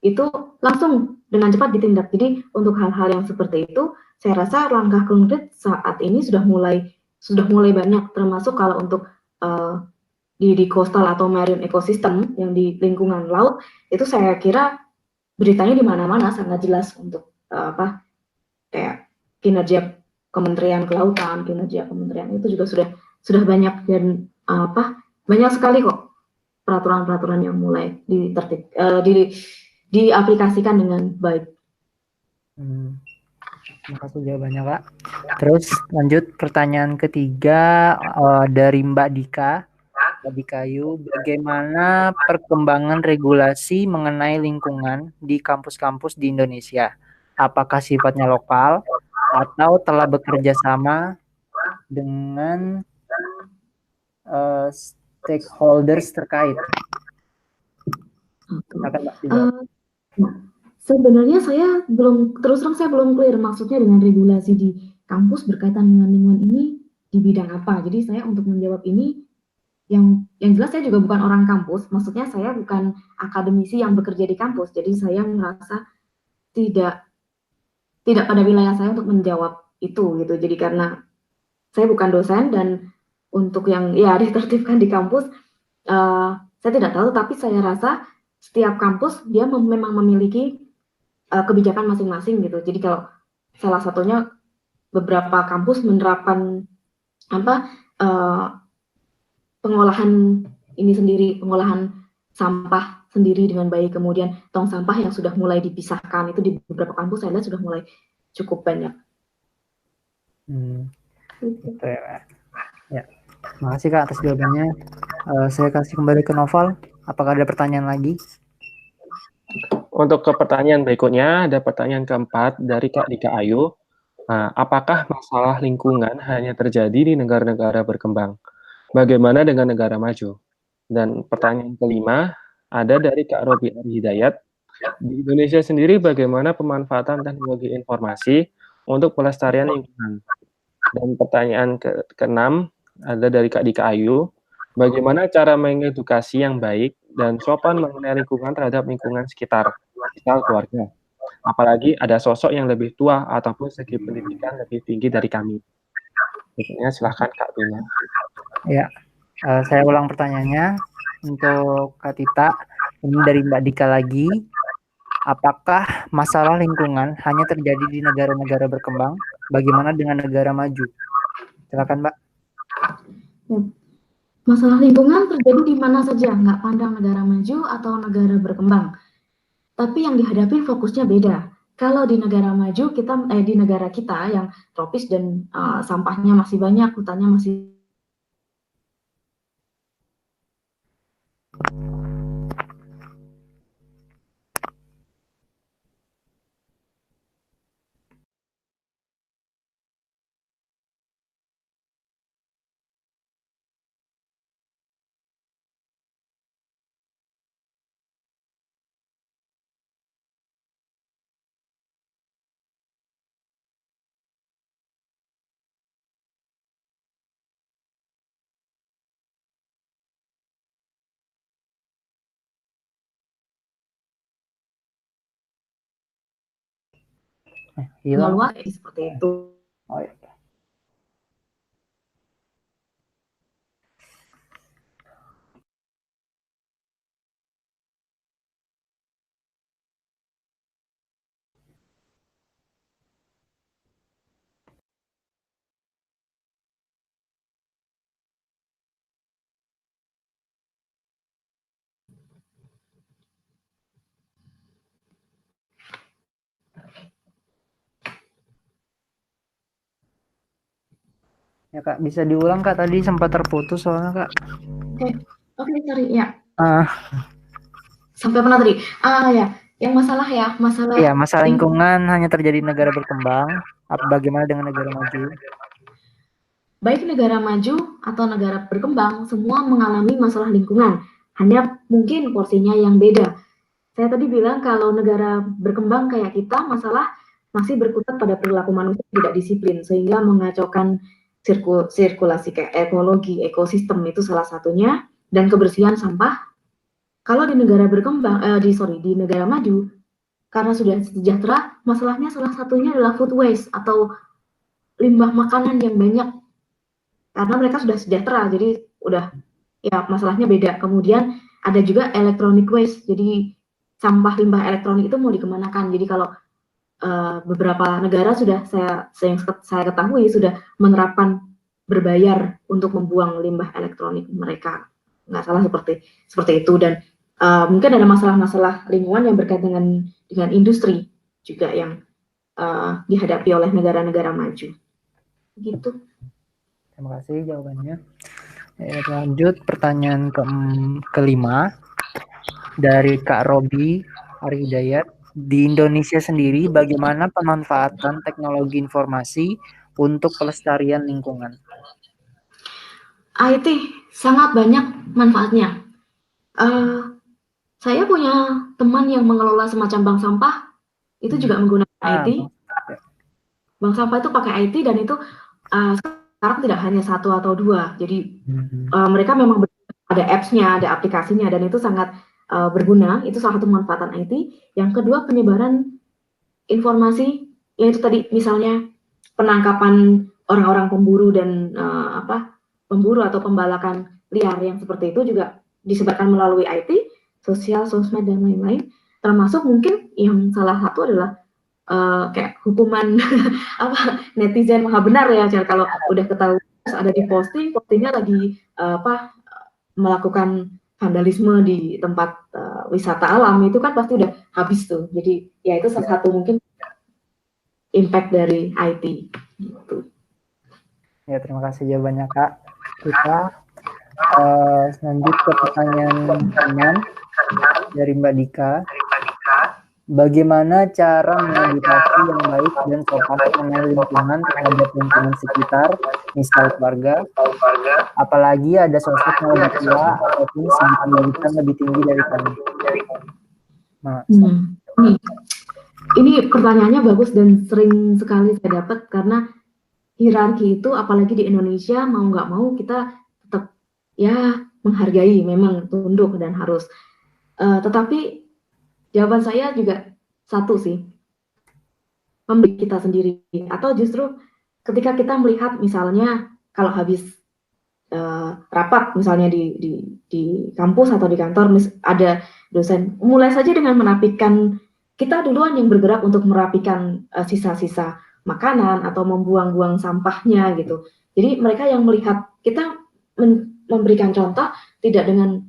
itu langsung dengan cepat ditindak. Jadi untuk hal-hal yang seperti itu, saya rasa langkah konkret saat ini sudah mulai banyak, termasuk kalau untuk di coastal atau marine ecosystem yang di lingkungan laut, itu saya kira beritanya di mana-mana sangat jelas untuk kayak kinerja Kementerian Kelautan, kinerja Kementerian itu juga sudah banyak, dan banyak sekali kok peraturan-peraturan yang mulai diaplikasikan dengan baik. Terima kasih jawabannya, Kak. Terus lanjut pertanyaan ketiga dari Mbak Dika. Mbak Dikayu, bagaimana perkembangan regulasi mengenai lingkungan di kampus-kampus di Indonesia? Apakah sifatnya lokal atau telah bekerja sama dengan stakeholders terkait? Sebenarnya saya belum clear maksudnya dengan regulasi di kampus berkaitan dengan lingkungan ini di bidang apa. Jadi saya untuk menjawab ini, yang jelas saya juga bukan orang kampus, maksudnya saya bukan akademisi yang bekerja di kampus. Jadi saya merasa tidak pada wilayah saya untuk menjawab itu gitu. Jadi karena saya bukan dosen, dan untuk yang ditertibkan di kampus, saya tidak tahu, tapi saya rasa setiap kampus dia memang memiliki kebijakan masing-masing gitu. Jadi kalau salah satunya beberapa kampus menerapkan pengolahan ini sendiri, pengolahan sampah sendiri dengan baik, kemudian tong sampah yang sudah mulai dipisahkan, itu di beberapa kampus saya lihat sudah mulai cukup banyak. Gitu ya. Terima kasih Kak atas jawabannya. Saya kasih kembali ke Noval. Apakah ada pertanyaan lagi? Untuk ke pertanyaan berikutnya, ada pertanyaan keempat dari Kak Dika Ayu. Apakah masalah lingkungan hanya terjadi di negara-negara berkembang? Bagaimana dengan negara maju? Dan pertanyaan kelima, ada dari Kak Robi Hidayat. Di Indonesia sendiri, bagaimana pemanfaatan teknologi informasi untuk pelestarian lingkungan? Dan pertanyaan keenam, ada dari Kak Dika Ayu. Bagaimana cara mengedukasi yang baik dan sopan mengenai lingkungan terhadap lingkungan sekitar, misal keluarga? Apalagi ada sosok yang lebih tua ataupun segi pendidikan lebih tinggi dari kami. Berikutnya silahkan Kak Bina. Ya, saya ulang pertanyaannya untuk Kak Tita. Ini dari Mbak Dika lagi. Apakah masalah lingkungan hanya terjadi di negara-negara berkembang? Bagaimana dengan negara maju? Silakan, Mbak. Ya. Masalah lingkungan terjadi di mana saja, nggak pandang negara maju atau negara berkembang. Tapi yang dihadapi fokusnya beda. Kalau di negara maju di negara kita yang tropis dan sampahnya masih banyak, hutannya masih luas seperti itu. Oh, ya. Ya Kak, bisa diulang Kak, tadi sempat terputus soalnya Kak. Oke, sorry ya. sampai mana tadi? Ya, yang masalah Iya, masalah lingkungan hanya terjadi di negara berkembang. Bagaimana dengan negara maju? Baik negara maju atau negara berkembang, semua mengalami masalah lingkungan. Hanya mungkin porsinya yang beda. Saya tadi bilang kalau negara berkembang kayak kita, masalah masih berkutat pada perilaku manusia tidak disiplin, sehingga mengacaukan sirkulasi kayak ekologi, ekosistem itu salah satunya, dan kebersihan sampah. Kalau di negara berkembang, di negara maju, karena sudah sejahtera, masalahnya salah satunya adalah food waste atau limbah makanan yang banyak. Karena mereka sudah sejahtera, jadi udah ya masalahnya beda. Kemudian ada juga electronic waste, jadi sampah limbah elektronik itu mau dikemanakan. Jadi kalau beberapa negara sudah saya ketahui sudah menerapkan berbayar untuk membuang limbah elektronik mereka, nggak salah seperti itu. Dan mungkin ada masalah-masalah lingkungan yang berkaitan dengan industri juga yang dihadapi oleh negara-negara maju. Gitu. Terima kasih jawabannya. Lanjut pertanyaan kelima dari Kak Robi Ari Hidayat. Di Indonesia sendiri, bagaimana pemanfaatan teknologi informasi untuk pelestarian lingkungan? IT sangat banyak manfaatnya. Saya punya teman yang mengelola semacam bank sampah, itu juga menggunakan IT. Bank sampah itu pakai IT dan itu sekarang tidak hanya satu atau dua. Jadi mereka memang ada apps-nya, ada aplikasinya, dan itu sangat berguna. Itu salah satu manfaatan IT. Yang kedua, penyebaran informasi, yaitu tadi misalnya penangkapan orang-orang pemburu dan pemburu atau pembalakan liar yang seperti itu juga disebarkan melalui IT, sosial, sosmed, dan lain-lain. Termasuk mungkin yang salah satu adalah kayak hukuman netizen maha benar ya, kalau udah ketahuan ada di postingnya lagi melakukan vandalisme di tempat wisata alam, itu kan pasti udah habis tuh. Jadi ya itu salah satu mungkin impact dari IT gitu. Ya, terima kasih jawabannya Kak. Kita lanjut ke pertanyaan 6 dari Mbak Dika. Bagaimana cara mengedukasi yang baik dan sopan mengenai lingkungan terhadap lingkungan sekitar, misal keluarga, apalagi ada sosok yang lebih tua ataupun segi pendidikan lebih tinggi dari kami? Nah, ini pertanyaannya bagus dan sering sekali saya dapat, karena hierarki itu apalagi di Indonesia mau nggak mau kita tetap ya menghargai, memang tunduk dan harus. Tetapi jawaban saya juga satu sih, memberi kita sendiri, atau justru ketika kita melihat misalnya kalau habis rapat misalnya di kampus atau di kantor, ada dosen, mulai saja dengan merapikan, kita duluan yang bergerak untuk merapikan sisa-sisa makanan atau membuang-buang sampahnya gitu. Jadi mereka yang melihat kita memberikan contoh, tidak dengan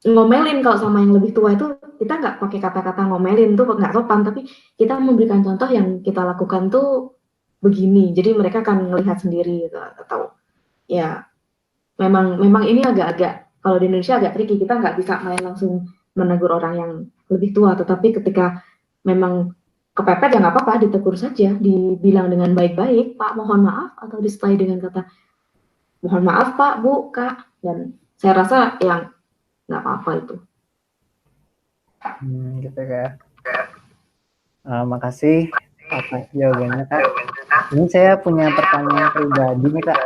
ngomelin. Kalau sama yang lebih tua itu kita nggak pakai kata-kata ngomelin, tuh nggak sopan, tapi kita memberikan contoh yang kita lakukan tuh begini. Jadi mereka akan melihat sendiri gitu. Atau ya memang ini agak-agak, kalau di Indonesia agak tricky, kita nggak bisa main langsung menegur orang yang lebih tua. Tetapi ketika memang kepepet ya nggak apa-apa, ditegur saja, dibilang dengan baik-baik, Pak mohon maaf, atau disertai dengan kata mohon maaf Pak, Bu, Kak. Dan saya rasa yang nggak apa-apa itu. Gitu ya. Makasih atas jawabannya Kak. Ini saya punya pertanyaan pribadi nih Kak.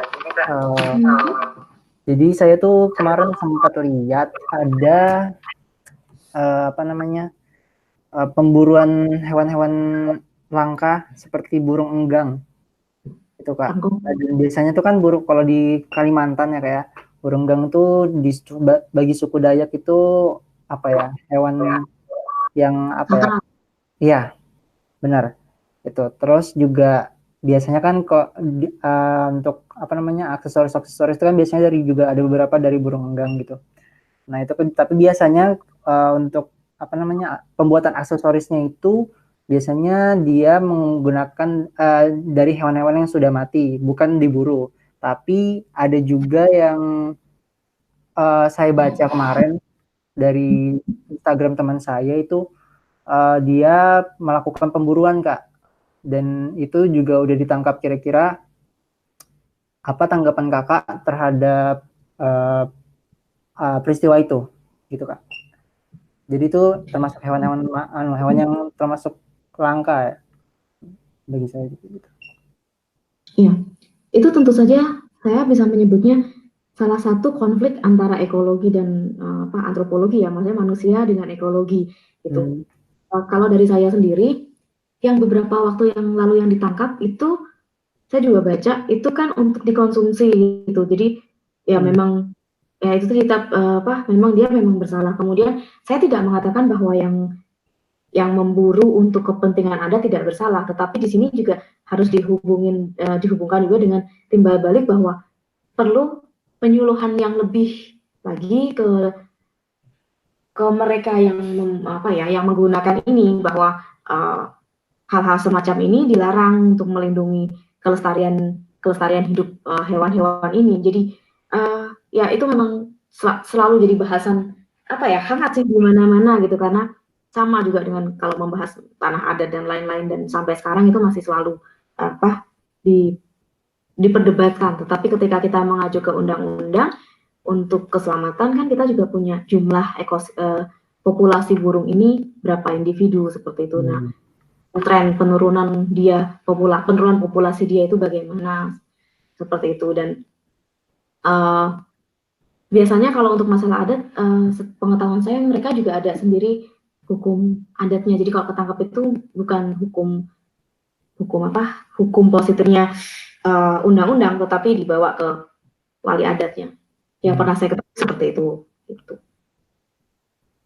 Jadi saya tuh kemarin sempat lihat ada pemburuan hewan-hewan langka seperti burung enggang, itu Kak. Dan biasanya tuh kan burung, kalau di Kalimantan ya kayak burung enggang tuh bagi suku Dayak itu hewan yang iya benar itu. Terus juga biasanya kan kok untuk aksesoris itu kan biasanya ada beberapa dari burung enggang gitu. Nah itu kan, tapi biasanya untuk pembuatan aksesorisnya itu biasanya dia menggunakan dari hewan-hewan yang sudah mati, bukan diburu. Tapi ada juga yang saya baca kemarin dari Instagram teman saya itu dia melakukan pemburuan, Kak. Dan itu juga udah ditangkap. Kira-kira apa tanggapan Kakak terhadap peristiwa itu, gitu Kak? Jadi itu termasuk hewan yang termasuk langka ya, bagi saya gitu. Iya, itu tentu saja saya bisa menyebutnya salah satu konflik antara ekologi dan antropologi ya, maksudnya manusia dengan ekologi gitu. Kalau dari saya sendiri, yang beberapa waktu yang lalu yang ditangkap itu saya juga baca itu kan untuk dikonsumsi gitu. Jadi ya memang ya itu kita memang dia memang bersalah. Kemudian saya tidak mengatakan bahwa yang memburu untuk kepentingan Anda tidak bersalah, tetapi di sini juga harus dihubungkan juga dengan timbal balik bahwa perlu penyuluhan yang lebih lagi ke mereka yang yang menggunakan ini, bahwa hal-hal semacam ini dilarang untuk melindungi kelestarian hidup hewan-hewan ini. Jadi ya itu memang selalu jadi bahasan hangat sih di mana-mana gitu, karena sama juga dengan kalau membahas tanah adat dan lain-lain, dan sampai sekarang itu masih selalu diperdebatkan. Tetapi ketika kita mengacu ke undang-undang untuk keselamatan, kan kita juga punya jumlah populasi burung ini berapa individu seperti itu. Nah, tren penurunan populasi dia itu bagaimana seperti itu. Dan biasanya kalau untuk masalah adat, pengetahuan saya mereka juga ada sendiri hukum adatnya. Jadi kalau ketangkap itu bukan hukum positifnya undang-undang, tetapi dibawa ke wali adatnya. Yang pernah saya ketahui seperti itu. Gitu.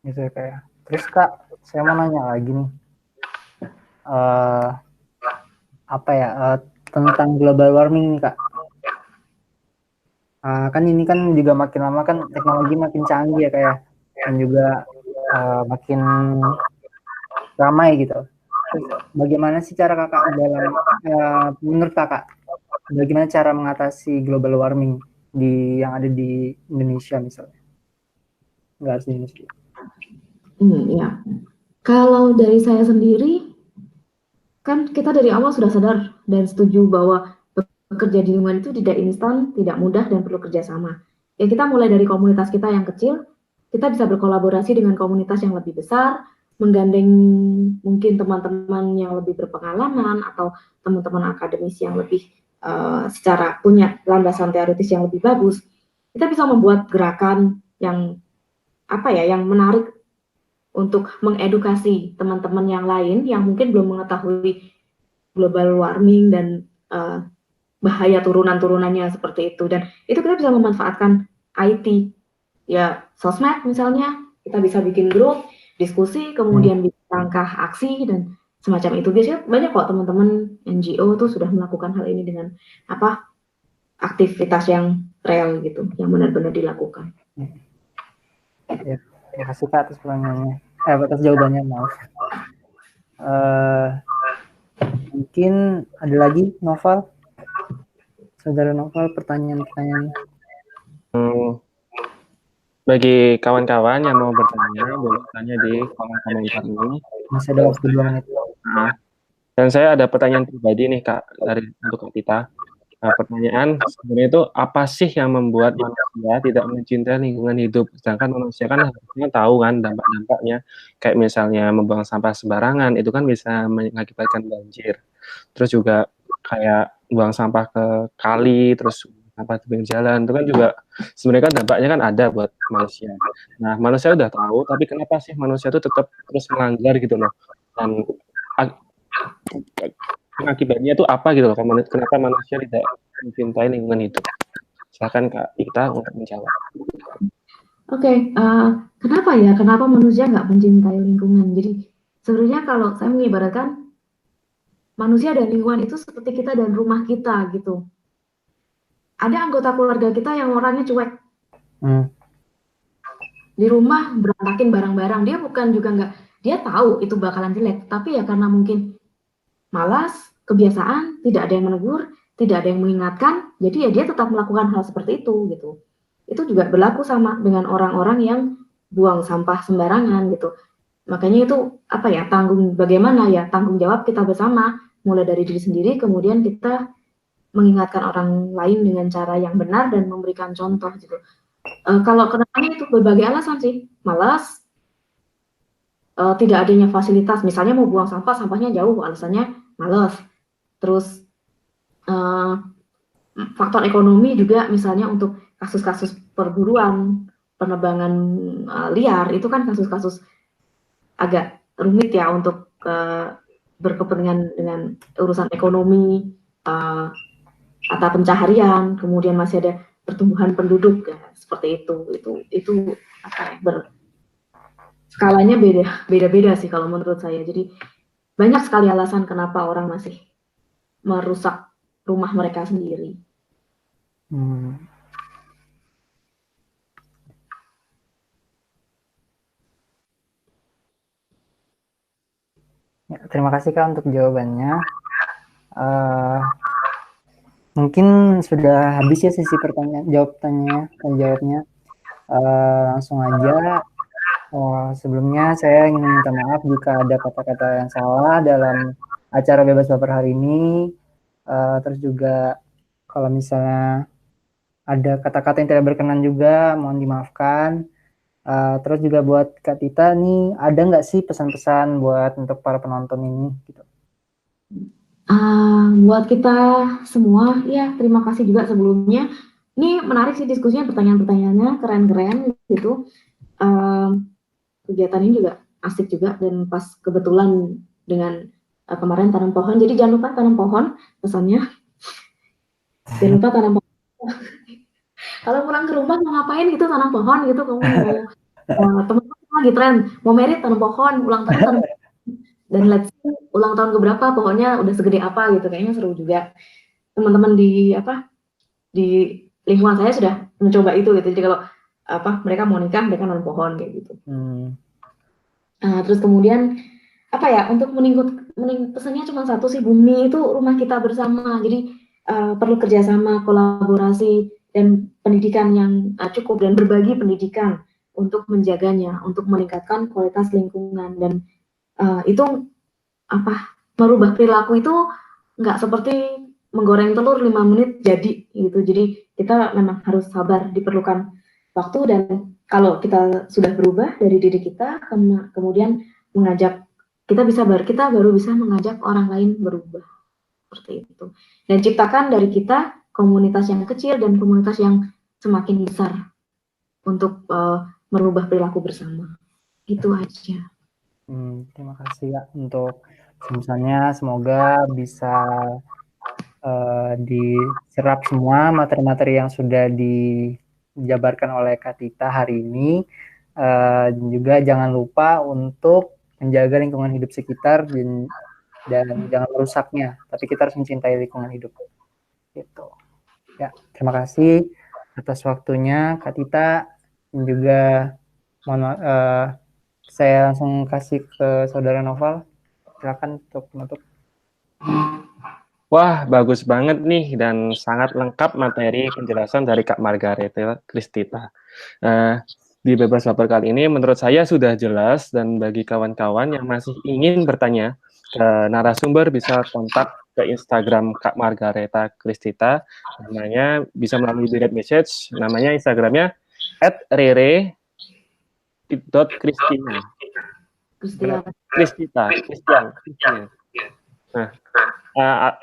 Gitu ya Kak. Terus Kak, saya mau nanya lagi nih. Tentang global warming nih Kak. Kan ini kan juga makin lama kan teknologi makin canggih ya Kak ya. Dan juga makin ramai gitu. Terus bagaimana sih cara Kakak menurut Kakak, bagaimana cara mengatasi global warming yang ada di Indonesia misalnya? Nggak harus di Indonesia. Ya. Kalau dari saya sendiri, kan kita dari awal sudah sadar dan setuju bahwa bekerja di lingkungan itu tidak instan, tidak mudah, dan perlu kerjasama. Ya, kita mulai dari komunitas kita yang kecil, kita bisa berkolaborasi dengan komunitas yang lebih besar, menggandeng mungkin teman-teman yang lebih berpengalaman atau teman-teman akademis yang lebih secara punya landasan teoritis yang lebih bagus. Kita bisa membuat gerakan yang menarik untuk mengedukasi teman-teman yang lain yang mungkin belum mengetahui global warming dan bahaya turunan-turunannya seperti itu. Dan itu kita bisa memanfaatkan IT, ya sosmed misalnya, kita bisa bikin grup, diskusi, kemudian bikin langkah aksi dan semacam itu. Biasanya banyak kok teman-teman NGO tuh sudah melakukan hal ini dengan aktivitas yang real gitu, yang benar-benar dilakukan. Ya, terima kasih Kak atas pertanyaannya. Atas jawabannya, maaf. Mungkin ada lagi Noval? Saudara Noval, pertanyaan-pertanyaan. Bagi kawan-kawan yang mau bertanya, boleh tanya di kolom komentar ini. Masih ada waktu 2 menit. Dan saya ada pertanyaan pribadi nih Kak, untuk kita. Pertanyaan sebenarnya itu apa sih yang membuat manusia tidak mencintai lingkungan hidup? Sedangkan manusia kan harusnya tahu kan dampak-dampaknya. Kayak misalnya membuang sampah sembarangan, itu kan bisa mengakibatkan banjir. Terus juga kayak buang sampah ke kali, terus sampah di pinggir jalan, itu kan juga sebenarnya kan dampaknya kan ada buat manusia. Nah, manusia udah tahu, tapi kenapa sih manusia itu tetap terus melanggar gitu loh? Dan akibatnya itu apa gitu loh, kenapa manusia tidak mencintai lingkungan hidup? Silakan Kak Ita untuk menjawab. Oke, kenapa manusia nggak mencintai lingkungan? Jadi sebenarnya kalau saya mengibaratkan manusia dan lingkungan itu seperti kita dan rumah kita gitu. Ada anggota keluarga kita yang orangnya cuek. Di rumah berantakin barang-barang, dia tahu itu bakalan jelek, tapi ya karena mungkin malas, kebiasaan, tidak ada yang menegur, tidak ada yang mengingatkan, jadi ya dia tetap melakukan hal seperti itu gitu. Itu juga berlaku sama dengan orang-orang yang buang sampah sembarangan gitu. Makanya itu apa ya, bagaimana ya tanggung jawab kita bersama, mulai dari diri sendiri, kemudian kita mengingatkan orang lain dengan cara yang benar dan memberikan contoh gitu. Kalau kedepannya itu berbagai alasan sih, malas, tidak adanya fasilitas, misalnya mau buang sampah, sampahnya jauh, alasannya malas. Terus faktor ekonomi juga, misalnya untuk kasus-kasus perburuan, penebangan liar, itu kan kasus-kasus agak rumit ya untuk berkepentingan dengan urusan ekonomi, atau pencaharian, kemudian masih ada pertumbuhan penduduk ya, seperti itu apa ya, skalanya beda-beda sih kalau menurut saya. Jadi banyak sekali alasan kenapa orang masih merusak rumah mereka sendiri. Ya, terima kasih Kak untuk jawabannya. Mungkin sudah habis ya sesi jawabnya. Langsung aja. Sebelumnya saya ingin minta maaf jika ada kata-kata yang salah dalam acara Bebas Baper hari ini. Terus juga kalau misalnya ada kata-kata yang tidak berkenan juga, mohon dimaafkan. Terus juga buat Kak Tita nih, ada nggak sih pesan-pesan buat untuk para penonton ini? Gitu. Buat kita semua, ya terima kasih juga sebelumnya. Ini menarik sih diskusinya, pertanyaan-pertanyaannya keren-keren gitu. Kegiatan ini juga asik juga dan pas kebetulan dengan kemarin tanam pohon. Jadi jangan lupa tanam pohon, pesannya. Jangan lupa tanam pohon. Kalau pulang ke rumah mau ngapain gitu, tanam pohon gitu. Kamu mau teman-teman lagi tren mau merit, tanam pohon, ulang tahun tanam pohon. Dan let's see ulang tahun keberapa, pohonnya udah segede apa gitu, kayaknya seru juga. Teman-teman di lingkungan saya sudah mencoba itu gitu. Jadi kalau mereka mau nikah, mereka nanam pohon kayak gitu. Terus kemudian apa ya, untuk pesannya cuma satu sih, bumi itu rumah kita bersama. Jadi perlu kerjasama, kolaborasi, dan pendidikan yang cukup, dan berbagi pendidikan untuk menjaganya, untuk meningkatkan kualitas lingkungan. Dan itu merubah perilaku itu nggak seperti menggoreng telur 5 menit jadi gitu. Jadi kita memang harus sabar, diperlukan waktu, dan kalau kita sudah berubah dari diri kita, kemudian kita baru bisa mengajak orang lain berubah, seperti itu. Dan ciptakan dari kita komunitas yang kecil dan komunitas yang semakin besar untuk merubah perilaku bersama. Itu aja. Terima kasih ya untuk misalnya, semoga bisa diserap semua materi-materi yang sudah dijabarkan oleh Kak Tita hari ini. Juga jangan lupa untuk menjaga lingkungan hidup sekitar dan jangan merusaknya, tapi kita harus mencintai lingkungan hidup. Gitu. Ya, terima kasih atas waktunya Kak Tita, dan juga saya langsung kasih ke Saudara Noval. Silakan untuk menutup. Wah, bagus banget nih dan sangat lengkap materi penjelasan dari Kak Margareta Kristita. Di Bebas Baper kali ini menurut saya sudah jelas, dan bagi kawan-kawan yang masih ingin bertanya ke narasumber bisa kontak ke Instagram Kak Margareta Kristita. Namanya bisa melalui direct message, namanya Instagramnya @rere.kristina. Kristian. Nah,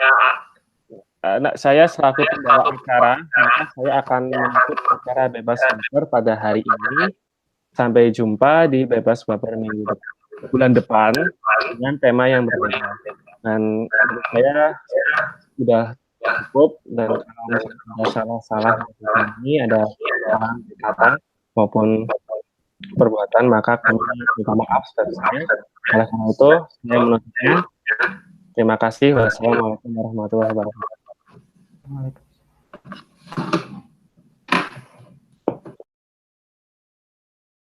saya selaku pembawa acara, maka saya akan menutup acara Bebas Baper pada hari ini. Sampai jumpa di Bebas Baper bulan depan dengan tema yang berbeda. Dan menurut saya sudah cukup, dan kalau misalnya ada salah-salah ini, ada kesalahan kata maupun perbuatan, maka kami minta maaf sebesar-besarnya. Oleh karena itu, saya menutupnya. Terima kasih. Wassalamualaikum warahmatullahi wabarakatuh.